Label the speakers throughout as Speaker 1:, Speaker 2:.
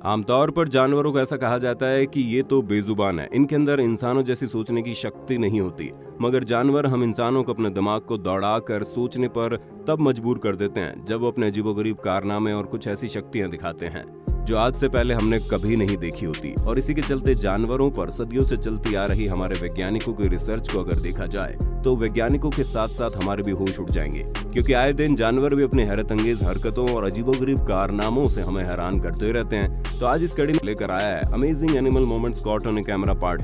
Speaker 1: आमतौर पर जानवरों को ऐसा कहा जाता है कि ये तो बेजुबान है, इनके अंदर इंसानों जैसी सोचने की शक्ति नहीं होती। मगर जानवर हम इंसानों को अपने दिमाग को दौड़ाकर सोचने पर तब मजबूर कर देते हैं जब वो अपने अजीबोगरीब कारनामे और कुछ ऐसी शक्तियां दिखाते हैं जो आज से पहले हमने कभी नहीं देखी होती। और इसी के चलते जानवरों पर सदियों से चलती आ रही हमारे वैज्ञानिकों की रिसर्च को अगर देखा जाए तो वैज्ञानिकों के साथ साथ हमारे भी होश उड़ जाएंगे, क्योंकि आए दिन जानवर भी अपनी हैरतअंगेज हरकतों और अजीबोगरीब कारनामों से हमें हैरान करते रहते हैं। तो आज इस कड़ी में लेकर आया है amazing animal moments caught on camera part.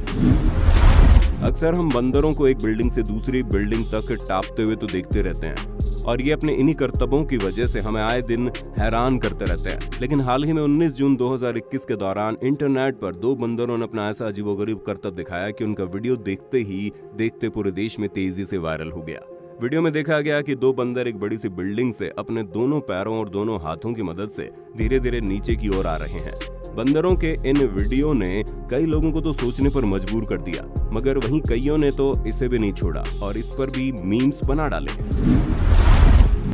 Speaker 1: अक्सर हम बंदरों को एक बिल्डिंग से दूसरी बिल्डिंग तक टापते हुए तो देखते रहते हैं और ये अपने इन्हीं करतबों की वजह से हमें आए दिन हैरान करते रहते हैं। लेकिन हाल ही में 19 जून 2021 के दौरान इंटरनेट पर 2 बंदरों ने अपना ऐसा अजीबोगरीब करतब दिखाया कि उनका वीडियो देखते ही देखते पूरे देश में तेजी से वायरल हो गया। वीडियो में देखा गया कि 2 बंदर एक बड़ी सी बिल्डिंग से अपने दोनों पैरों और दोनों हाथों की मदद से धीरे धीरे नीचे की ओर आ रहे हैं। बंदरों के इन वीडियो ने कई लोगों को तो सोचने पर मजबूर कर दिया, मगर वहीं कईयों ने तो इसे भी नहीं छोड़ा और इस पर भी मीम्स बना डाले।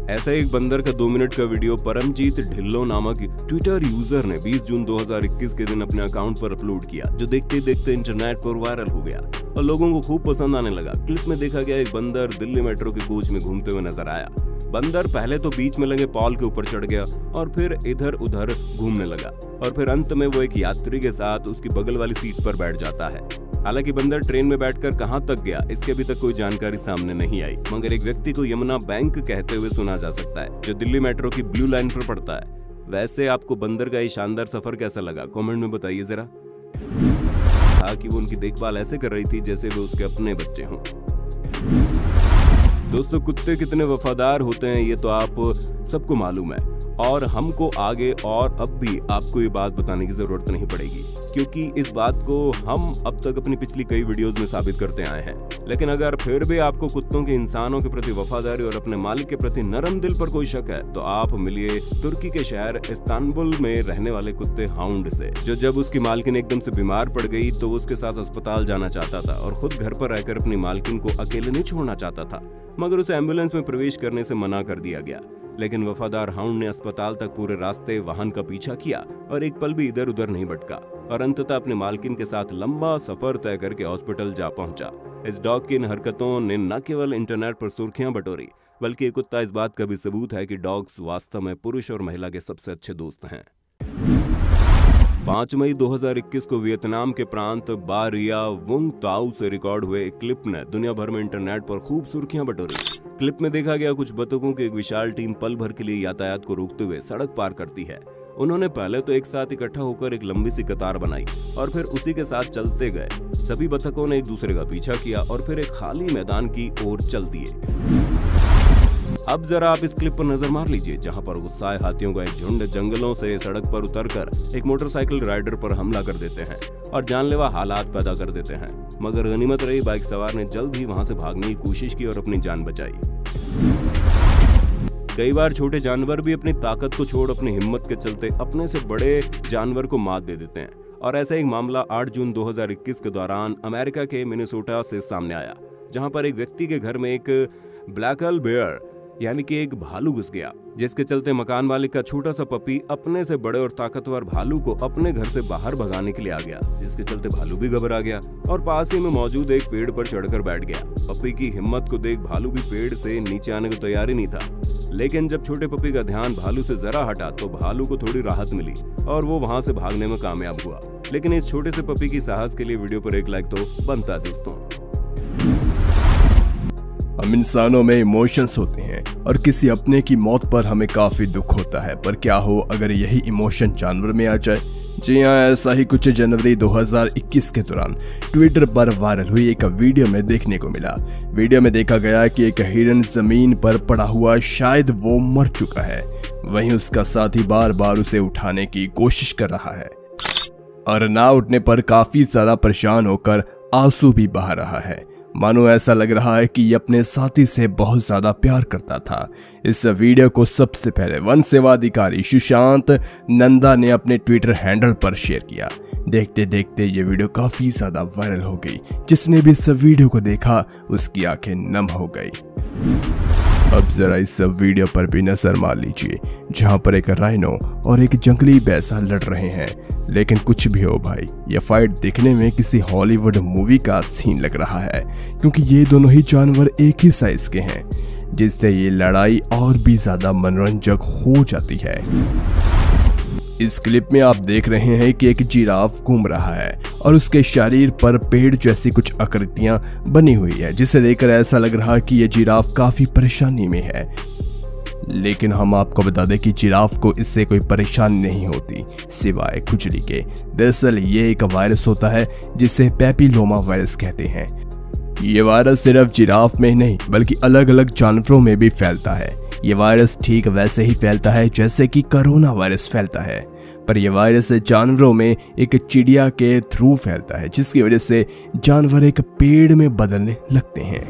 Speaker 1: ऐसा एक बंदर का 2 मिनट का वीडियो परमजीत ढिल्लो नामक ट्विटर यूजर ने 20 जून 2021 के दिन अपने अकाउंट पर अपलोड किया, जो देखते देखते इंटरनेट पर वायरल हो गया और लोगों को खूब पसंद आने लगा। क्लिप में देखा गया एक बंदर दिल्ली मेट्रो के कोच में घूमते हुए नजर आया। बंदर पहले तो बीच में लगे पॉल के ऊपर चढ़ गया और फिर इधर उधर घूमने लगा और फिर अंत में वो एक यात्री के साथ उसकी बगल वाली सीट पर बैठ जाता है। हालांकि बंदर ट्रेन में बैठकर कहां तक गया इसके अभी तक कोई जानकारी सामने नहीं आई, मगर एक व्यक्ति को यमुना बैंक कहते हुए सुना जा सकता है, जो दिल्ली मेट्रो की ब्लू लाइन पर पड़ता है। वैसे आपको बंदर का ये शानदार सफर कैसा लगा, कमेंट में बताइए जरा। था कि वो उनकी देखभाल ऐसे कर रही थी जैसे वो उसके अपने बच्चे हों। दोस्तों, कुत्ते कितने वफादार होते हैं ये तो आप सबको मालूम है और हमको आगे और अब भी आपको ये बात बताने की जरूरत नहीं पड़ेगी, क्योंकि इस बात को हम अब तक अपनी पिछली कई वीडियोस में साबित करते आए हैं। लेकिन अगर फिर भी आपको कुत्तों के इंसानों के प्रति वफादारी और अपने मालिक के प्रति नरम दिल पर कोई शक है तो आप मिलिए तुर्की के शहर इस्तांबुल में रहने वाले कुत्ते हाउंड से, जो जब उसकी मालकिन एकदम से बीमार पड़ गई तो उसके साथ अस्पताल जाना चाहता था और खुद घर पर रहकर अपनी मालकिन को अकेले नहीं छोड़ना चाहता था, मगर उसे एम्बुलेंस में प्रवेश करने से मना कर दिया गया। लेकिन वफादार हाउंड ने अस्पताल तक पूरे रास्ते वाहन का पीछा किया और एक पल भी इधर उधर नहीं भटका और अंततः अपनी मालकिन के साथ लंबा सफर तय करके हॉस्पिटल जा पहुंचा। इस डॉग की इन हरकतों ने न केवल इंटरनेट पर सुर्खियां बटोरी, बल्कि ये कुत्ता इस बात का भी सबूत है कि डॉग्स वास्तव में पुरुष और महिला के सबसे अच्छे दोस्त हैं। 5 मई 2021 को वियतनाम के प्रांत बा रिया वुंग ताऊ से रिकॉर्ड हुए एक क्लिप ने दुनिया भर में इंटरनेट पर खूब सुर्खियां बटोरी। क्लिप में देखा गया कुछ बतखों की एक विशाल टीम पल भर के लिए यातायात को रोकते हुए सड़क पार करती है। उन्होंने पहले तो एक साथ इकट्ठा होकर एक लंबी सी कतार बनाई और फिर उसी के साथ चलते गए। सभी बतखों ने एक दूसरे का पीछा किया और फिर एक खाली मैदान की ओर चल दिए। अब जरा आप इस क्लिप पर नजर मार लीजिए, जहां पर गुस्साए हाथियों का एक झुंड जंगलों से सड़क पर उतरकर एक मोटरसाइकिल राइडर पर हमला कर देते हैं और जानलेवा हालात पैदा कर देते हैं। मगर गनीमत रही बाइक सवार ने जल्द ही वहां से भागने की कोशिश की और अपनी जान बचाई। कई बार छोटे जानवर भी अपनी ताकत को छोड़ अपनी हिम्मत के चलते अपने से बड़े जानवर को मात दे देते हैं और ऐसा एक मामला 8 जून 2021 के दौरान अमेरिका के मिनेसोटा से सामने आया, जहां पर एक व्यक्ति के घर में एक ब्लैकल बेयर यानी कि एक भालू घुस गया, जिसके चलते मकान मालिक का छोटा सा पपी अपने से बड़े और ताकतवर भालू को अपने घर से बाहर भगाने के लिए आ गया, जिसके चलते भालू भी घबरा गया और पास ही में मौजूद एक पेड़ पर चढ़कर बैठ गया। पपी की हिम्मत को देख भालू भी पेड़ से नीचे आने को तैयार ही नहीं था, लेकिन जब छोटे पपी का ध्यान भालू से जरा हटा तो भालू को थोड़ी राहत मिली और वो वहां से भागने में कामयाब हुआ। लेकिन इस छोटे से पपी की साहस के लिए वीडियो पर एक लाइक तो बनता है दोस्तों।
Speaker 2: हम इंसानों में इमोशंस होते हैं और किसी अपने की मौत पर हमें काफी दुख होता है, पर क्या हो अगर यही इमोशन जानवर में आ जाए। जी हाँ, ऐसा ही कुछ जनवरी 2021 के दौरान ट्विटर पर वायरल हुई एक वीडियो में देखने को मिला। वीडियो में देखा गया कि एक हिरन जमीन पर पड़ा हुआ, शायद वो मर चुका है, वहीं उसका साथी बार बार उसे उठाने की कोशिश कर रहा है और ना उठने पर काफी ज्यादा परेशान होकर आंसू भी बहा रहा है। मानो ऐसा लग रहा है कि ये अपने साथी से बहुत ज्यादा प्यार करता था। इस वीडियो को सबसे पहले वन सेवा अधिकारी सुशांत नंदा ने अपने ट्विटर हैंडल पर शेयर किया। देखते देखते ये वीडियो काफी ज्यादा वायरल हो गई। जिसने भी इस वीडियो को देखा उसकी आंखें नम हो गई। अब जरा इस वीडियो पर भी नजर मार लीजिए, जहां पर एक राइनो और एक जंगली बैसा लड़ रहे हैं। लेकिन कुछ भी हो भाई, ये फाइट दिखने में किसी हॉलीवुड मूवी का सीन लग रहा है, क्योंकि ये दोनों ही जानवर एक ही साइज के हैं, जिससे ये लड़ाई और भी ज्यादा मनोरंजक हो जाती है। इस क्लिप में आप देख रहे हैं कि एक जिराफ घूम रहा है और उसके शरीर पर पेड़ जैसी कुछ आकृतियां बनी हुई है, जिसे देखकर ऐसा लग रहा है कि यह जिराफ काफी परेशानी में है। लेकिन हम आपको बता दें कि जिराफ को इससे कोई परेशानी नहीं होती सिवाय खुजली के। दरअसल ये एक वायरस होता है जिसे पैपिलोमा वायरस कहते हैं। ये वायरस सिर्फ जिराफ में ही नहीं बल्कि अलग अलग जानवरों में भी फैलता है। ये वायरस ठीक वैसे ही फैलता है जैसे कि कोरोना वायरस फैलता है, पर यह वायरस जानवरों में एक चिड़िया के थ्रू फैलता है, जिसकी वजह से जानवर एक पेड़ में बदलने लगते हैं।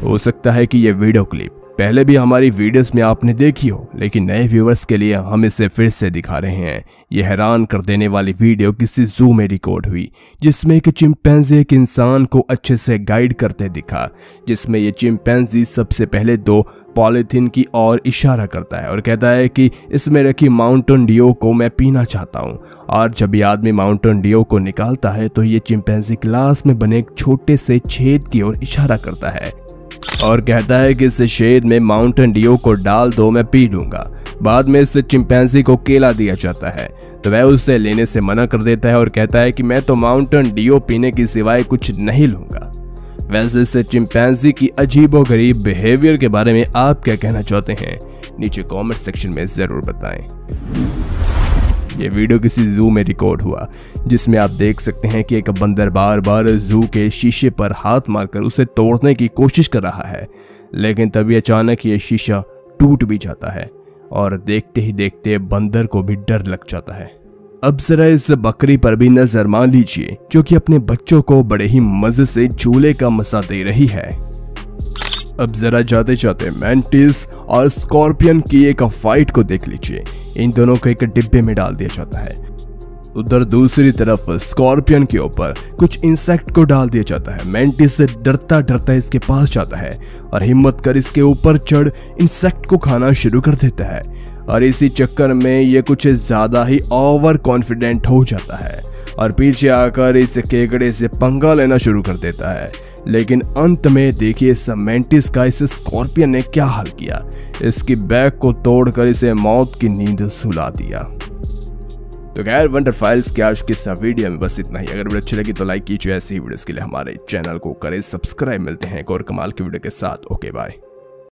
Speaker 2: हो सकता है कि यह वीडियो क्लिप पहले भी हमारी वीडियोस में आपने देखी हो, लेकिन नए व्यूअर्स के लिए हम इसे फिर से दिखा रहे हैं। यह हैरान कर देने वाली वीडियो किसी जू में रिकॉर्ड हुई, जिसमें एक चिंपैंजी एक इंसान को अच्छे से गाइड करते दिखा, जिसमें यह चिंपैंजी सबसे पहले 2 पॉलीथीन की ओर इशारा करता है और कहता है कि इसमें रखी माउंटेन ड्यू को मैं पीना चाहता हूँ। और जब ये आदमी माउंटेन ड्यू को निकालता है तो ये चिंपैंजी ग्लास में बने एक छोटे से छेद की ओर इशारा करता है और कहता है कि इस छेद में माउंटेन ड्यू को डाल दो, मैं पी लूंगा। बाद में इस चिंपैंजी को केला दिया जाता है तो वह उसे लेने से मना कर देता है और कहता है कि मैं तो माउंटेन ड्यू पीने की सिवाय कुछ नहीं लूंगा। वैसे इस चिंपैंजी की अजीबोगरीब बिहेवियर के बारे में आप क्या कहना चाहते हैं, नीचे कमेंट सेक्शन में जरूर बताएं। ये वीडियो किसी जू में रिकॉर्ड हुआ, जिसमें आप देख सकते हैं कि एक बंदर बार बार जू के शीशे पर हाथ मारकर उसे तोड़ने की कोशिश कर रहा है, लेकिन तभी अचानक ये शीशा टूट भी जाता है और देखते ही देखते बंदर को भी डर लग जाता है। अब जरा इस बकरी पर भी नजर मार लीजिए, जो कि अपने बच्चों को बड़े ही मजे से झूले का मजा दे रही है। अब जरा जाते जाते मैंटिस और स्कॉर्पियन की एक फाइट को देख लीजिए। इन दोनों को एक डिब्बे में डाल दिया जाता है। उधर दूसरी तरफ स्कॉर्पियन के ऊपर कुछ इंसेक्ट को डाल दिया जाता है। मैंटिस से डरता डरता इसके पास जाता है और हिम्मत कर इसके ऊपर चढ़ इंसेक्ट को खाना शुरू कर देता है। और इसी चक्कर में ये कुछ ज्यादा ही ओवर कॉन्फिडेंट हो जाता है और पीछे आकर इस केकड़े से पंगा लेना शुरू कर देता है। लेकिन अंत में देखिए इस मैंटिस का इस स्कॉर्पियन ने क्या हाल किया, इसकी बैक को तोड़कर इसे मौत की नींद सुला दिया। तो खैर वंडर फाइल्स के आज की इस वीडियो में बस इतना ही। अगर वीडियो अच्छी लगी तो लाइक कीजिए। ऐसी वीडियोस के लिए हमारे चैनल को करें सब्सक्राइब। मिलते हैं एक और कमाल की वीडियो के साथ। Okay bye.